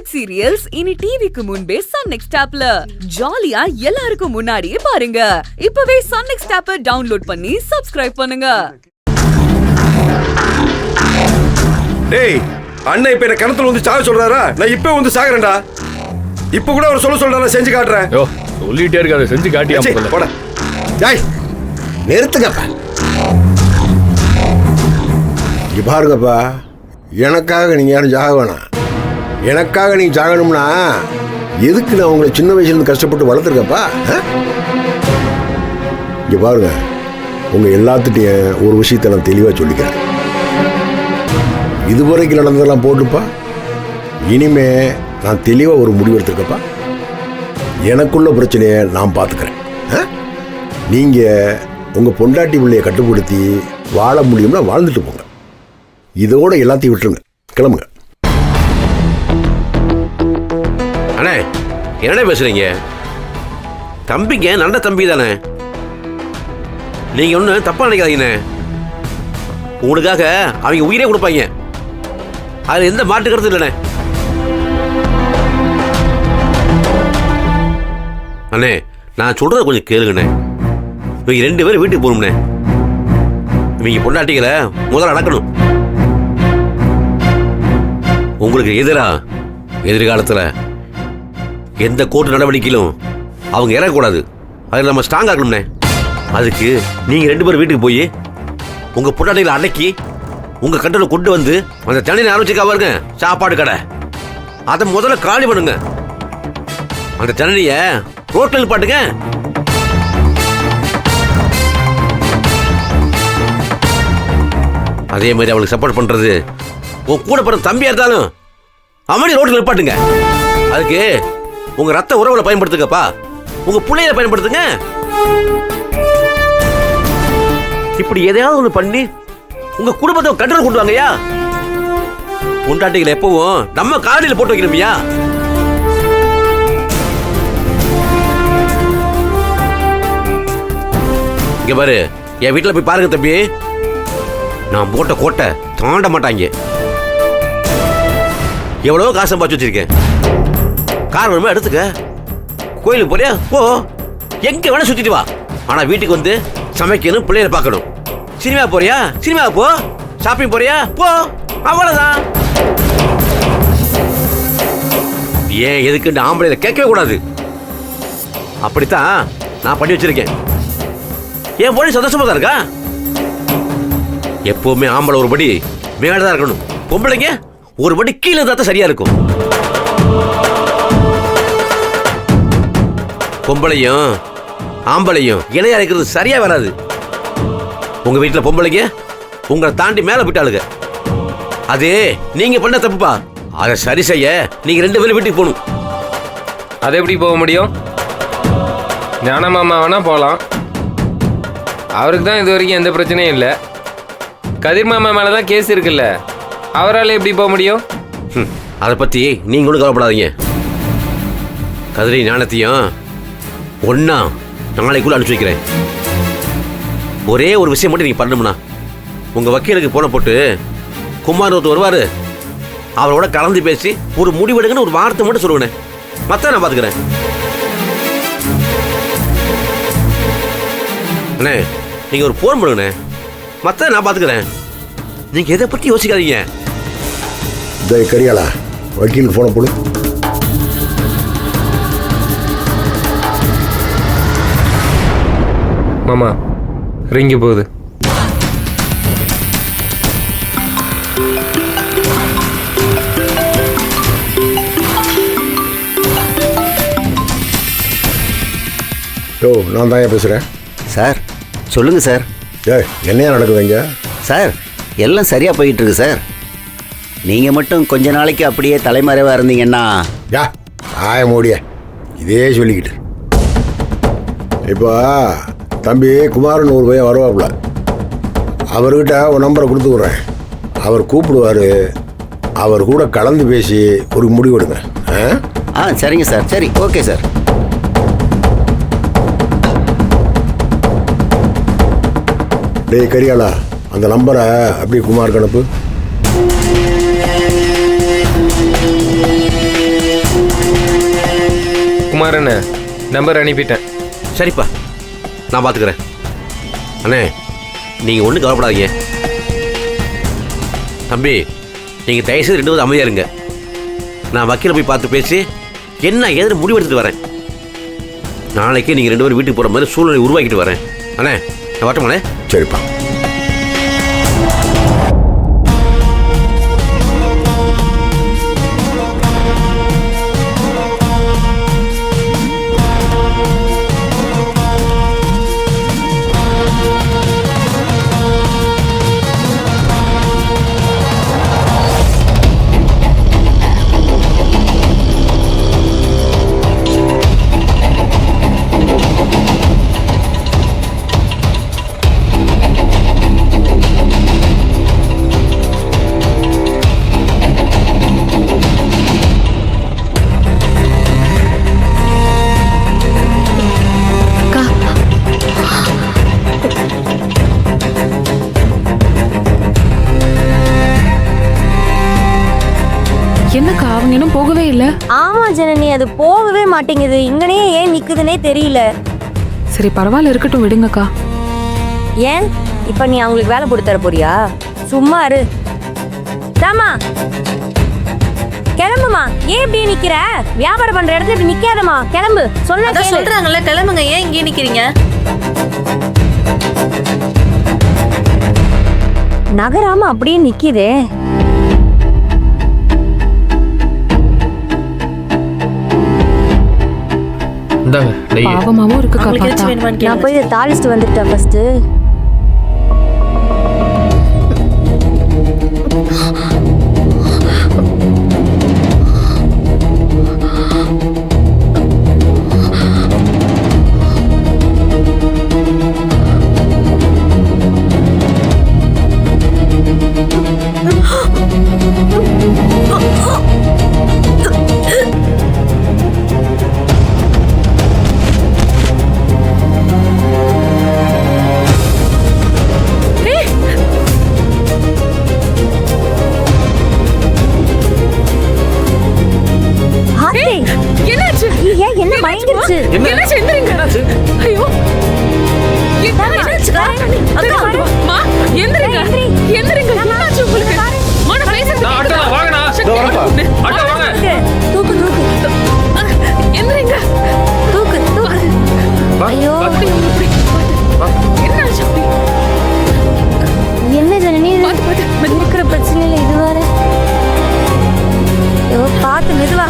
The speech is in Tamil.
வெப் சீரியல்ஸ் இனி டிவிக்கு முன்பே சன் நெக்ஸ்ட் ஆப்ல ஜாலியா எல்லாருக்கும் முன்னாடியே பாருங்க. இப்பவே சன் நெக்ஸ்ட் ஆப்பை டவுன்லோட் பண்ணி சப்ஸ்கிரைப் பண்ணுங்க. டேய் அண்ணன் இப்ப என்ன கிணத்துல வந்து சாக சொல்றாரா? நான் இப்ப வந்து சாகுறேன்டா. இப்ப கூட அவர் சொல்றாரு, செஞ்சு காட்டுறேன். யோ சொல்லிட்டே இருக்காரு, செஞ்சு காட்டியா போட. டேய் நிறுத்துங்கப்பா. இங்க பாருங்கப்பா, எனக்காக நீங்க யாரும் சாக வேணாம். எனக்காக நீங்க சாகணும்னா எதுக்கு நான் உங்களை சின்ன வயசுல இருந்து கஷ்டப்பட்டு வளர்த்துருக்கப்பா? இங்க பாருங்க, உங்க எல்லாத்துட்டையும் ஒரு விஷயத்தை நான் தெளிவா சொல்லிக்கிறேன். இதுவரைக்கும் நடந்ததெல்லாம் போட்டுப்பா. இனிமே நான் தெளிவா ஒரு முடிவு எடுத்திருக்கப்பா. எனக்குள்ள பிரச்சனையை நான் பார்த்துக்கிறேன். நீங்க உங்க பொண்டாட்டி பிள்ளையை கட்டுப்படுத்தி வாழ முடியும்னா வாழ்ந்துட்டு போங்க. இதோட எல்லாத்தையும் விட்டுருங்க, கிளம்புங்க. அண்ணே என்ன பேசுறீங்க? தம்பிங்க நல்ல தம்பி தானே, நீங்க ஒன்றும் தப்பா நினைக்காதீங்கண்ணே. உங்களுக்காக அவங்க உயிரே கொடுப்பாங்க, அது எந்த மாட்டு கருத்து இல்லைண்ணே. அண்ணே நான் சொல்றத கொஞ்சம் கேளுங்கண்ணே. இவங்க 2 பேரும் வீட்டுக்கு போகணும்ண்ணே. இவங்க பொண்டாட்டிகளை முதல்ல அடக்கணும். உங்களுக்கு எதிர்காலத்தில் எந்த கோர்ட்டு நடவடிக்கையிலும் அவங்க இறங்கக்கூடாது. அதில் நம்ம ஸ்ட்ராங்காக இருக்கணும்ண்ணே. அதுக்கு நீங்கள் 2 பேரும் வீட்டுக்கு போய் உங்கள் பொண்டாட்டிகளை அடக்கி உங்கள் கண்ட்ரோல கொண்டு வந்து அந்த தனியை ஆரம்பிச்சுக்கா பாருங்க சாப்பாடு கடை, அதை முதல்ல காலி பண்ணுங்க. அந்த தனியை ரோட்டில் பாட்டுங்க. அதே மாதிரி அவளுக்கு சப்போர்ட் பண்றது உன் கூட பிறந்த தம்பியா இருந்தாலும் அவனே ரோட்டில் நிப்பாட்டுங்க. அதுக்கு உங்க ரத்த உறவுல பயன்படுத்துங்கப்பா, உங்க பிள்ளைகளை பயன்படுத்துங்க. இப்படி எதையாவது ஒன்று பண்ணி உங்க குடும்பத்தை கண்ட்ரோல் கொண்டு வாங்கய்யா. பொண்டாட்டிகளை எப்பவும் நம்ம காலையில் போட்டு வைக்கணும்யா. இங்க பாரு, என் வீட்டில் போய் பாருங்க தம்பி, நான் போட்ட கோட்டை தாண்ட மாட்டாங்க. எவ்வளவோ காசு சம்பாதிச்சு வச்சிருக்கேன். கார் வேணுமா எடுத்துக்க, கோயிலுக்கு போறியா போ, எங்க வேணா சுத்திட்டு வா. ஆனா வீட்டுக்கு வந்து சமைக்கணும், பிள்ளைகளை பார்க்கணும். சினிமா போறியா சினிமா போ, ஷாப்பிங் போறியா போ, அவ்வளவுதான். ஏன் எதுக்கு ஆம்பளை கேட்கவே கூடாது. அப்படித்தான் நான் பண்ணி வச்சிருக்கேன். என் பொண்ணு சந்தோஷமா தான் இருக்கா. எப்பவுமே ஆம்பளை ஒரு படி மேலதான் இருக்கணும், பொம்பளைங்க ஒரு படி கீழே தான் சரியா இருக்கும். பொம்பளையும் ஆம்பளையும் இணையா இருக்கிறது சரியா வராது. உங்க வீட்டுல பொம்பளைங்க உங்களை தாண்டி மேல விட்டாளுங்க, அது நீங்க பண்ண தப்புப்பா. அதை சரி செய்ய நீங்க 2 பேரும் வீட்டுக்கு போகணும். அது எப்படி போக முடியும்? ஞான மாமா வேணா போகலாம், அவருக்கு தான் இது வரைக்கும் எந்த பிரச்சனையும் இல்லை. கதிர் மாமா மேலே தான் கேஸ் இருக்குல்ல, அவரால் எப்படி போக முடியும்? அதை பற்றி நீங்களும் கவலைப்படாதீங்க. கதிரை ஞானத்தையும் ஒன்றா நாளைக்குள்ளே அனுப்பிச்சி வைக்கிறேன். ஒரே ஒரு விஷயம் மட்டும் நீங்கள் பண்ணணும்னா, உங்கள் வக்கீலுக்கு போன போட்டு குமார் ஒருத்தர் வருவார், அவரோட கலந்து பேசி ஒரு முடிவெடுங்கன்னு ஒரு வார்த்தை மட்டும் சொல்லுவேன். மற்ற நான் பார்த்துக்கிறேன். அண்ணே நீங்கள் ஒரு ஃபோன் பண்ணுங்கண்ணே, மற்ற நான் பார்த்துக்கிறேன். நீங்கள் எதை பற்றி யோசிக்காதீங்க. கரியாளா, வக்கீலுக்கு போன போடு. மாமா ரிங்கி போகுது. யோ நான் தான் பேசுகிறேன். சார் சொல்லுங்கள் சார். என்னையா நடக்குதுங்க சார்? எல்லாம் சரியாக போயிட்டு இருக்கு சார். நீங்கள் மட்டும் கொஞ்ச நாளைக்கு அப்படியே தலைமறைவாக இருந்தீங்கன்னா. யா ஆய மூடிய இதே சொல்லிக்கிட்டு. இப்போ தம்பி குமாரன் ஒரு பையன் வருவாப்புல, அவர்கிட்ட ஒரு நம்பரை கொடுத்து விட்றேன். அவர் கூப்பிடுவார், அவர் கூட கலந்து பேசி ஒரு முடிவெடுங்க. சரிங்க சார். சரி ஓகே சார். டேய் கரியாளா, அந்த நம்பரை அப்படியே குமாருக்கு அனுப்பு. குமாரண்ணே நம்பர் அனுப்பிட்டேன். சரிப்பா, நான் பார்த்துக்கிறேன். அண்ணே, நீங்கள் ஒன்றும் கவலைப்படாதீங்க. தம்பி, நீங்கள் தயவுசெய்து 2 அமைதியாக இருங்க. நான் வக்கீலை போய் பார்த்து பேசி என்ன ஏதுன்னு முடிவு எடுத்துட்டு வரேன். நாளைக்கே நீங்கள் 2 பேரும் வீட்டுக்கு போகிற மாதிரி சூழ்நிலை உருவாக்கிட்டு வரேன். அண்ணே, நான் வரட்டுமாண்ணே? சரிப்பா. என்னக்கா அவங்க இன்னும் போகவே இல்ல? ஆமா ஜனனி, அது போகவே மாட்டேங்குது. இங்கனே ஏன் நிக்குதுன்னே தெரியல. சரி பரவாயில்ல, இருக்கட்டும், விடுங்கக்கா. ஏன் இப்ப நீ அவங்களுக்கு வேலை போட்டு தர போறியா? சும்மா இரு. தாமா கிளம்புமா, ஏன் இப்படியே நிக்கிற? வியாபாரம் பண்ற இடத்துல இப்படி நிக்காதமா, கிளம்பு. சொல்றாங்கல்ல, கிளம்புங்க. ஏன் இங்கே நிக்கிறீங்க? நகராம அப்படியே நிக்குதே. பாவமாவும் இருக்குக்கா உங்களுக்கு பார்த்தா. ஏதாச்சும் வேணுமான்னு நான் கேளுங்க. போய் இதை தாளிச்சுட்டு வந்துட்டேன் ஃபர்ஸ்ட். என்னாச்சு? ஏன் என்ன மயங்கிருச்சு? என்னாச்சு? எந்திரிங்க. ஐயோ என்னாச்சுக்கா? அக்கா, மா, எந்திரிங்க. எந்திரிங்க. என்னாச்சு உங்களுக்கு? மா, நான் பேசுறது அட்டா வாங்கண்ணா. அட்டா வாங்க. தூக்கு தூக்கு எந்திரிங்க. தூக்கு தூக்கு. ஐயோ என்னாச்சு அப்படி? என்ன ஜனனி இது? இருக்கிற பிரச்சனையில இது வேற. ஐயோ பார்த்து மெதுவா.